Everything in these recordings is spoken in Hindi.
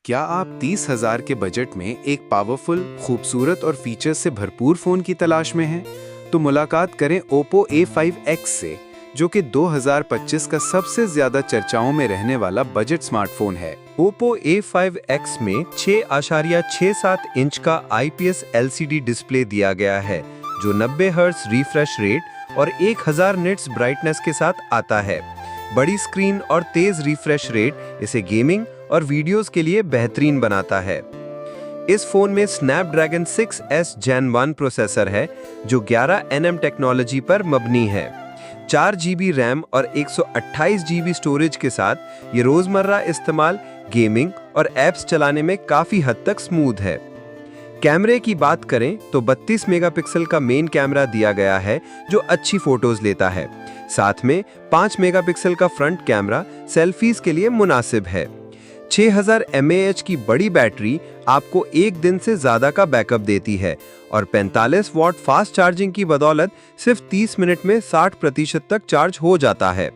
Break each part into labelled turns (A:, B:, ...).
A: क्या आप 30,000 के बजट में एक पावरफुल, खूबसूरत और फीचर्स से भरपूर फ़ोन की तलाश में हैं? तो मुलाकात करें Oppo A5X से, जो कि 2025 का सबसे ज़्यादा चर्चाओं में रहने वाला बजट स्मार्टफोन है।
B: Oppo A5X में 6.67 इंच का IPS LCD डिस्प्ले दिया गया है, जो 90 हर्ट्ज रिफ्रेश रेट और 1000 निट्स ब्राइटनेस के साथ आता है। बड़ी स्क्रीन और तेज रिफ्रेश रेट इसे गेमिंग और वीडियोस के लिए बेहतरीन बनाता है। इस फोन में Snapdragon 6S Gen 1 प्रोसेसर है, जो 11nm टेक्नोलॉजी पर मबनी है। 4 GB रैम और 128 GB स्टोरेज के साथ ये रोजमर्रा इस्तेमाल, गेमिंग और ऐप्स चलाने में काफी हद तक स्मूथ है। कैमरे की बात करें तो 32 मेगापिक्सल का मेन कैमरा दिया गया है, जो अच्छी फोटोज लेता है। साथ में 5 मेगापिक्सल का फ्रंट कैमरा सेल्फीज के लिए मुनासिब है। 6000 mAh की बड़ी बैटरी आपको एक दिन से ज्यादा का बैकअप देती है और 45 वॉट फास्ट चार्जिंग की बदौलत सिर्फ 30 मिनट में 60% तक चार्ज हो जाता है।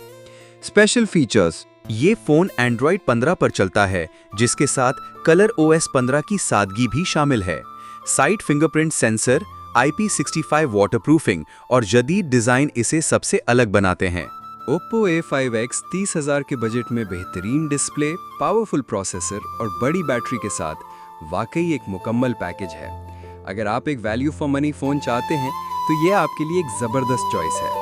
B: स्पेशल फीचर्स:
C: ये फोन Android 15 पर चलता है, जिसके साथ कलर OS 15 की सादगी भी शामिल है। Side fingerprint sensor, IP65 waterproofing और जदीद डिजाइन इसे सबसे अलग बनाते हैं।
B: Oppo A5X 30,000 के बजट में बेहतरीन डिस्प्ले, पावरफुल प्रोसेसर और बड़ी बैटरी के साथ वाकई एक मुकम्मल पैकेज है। अगर आप एक वैल्यू फॉर मनी फ़ोन चाहते हैं तो ये आपके लिए एक ज़बरदस्त चॉइस है।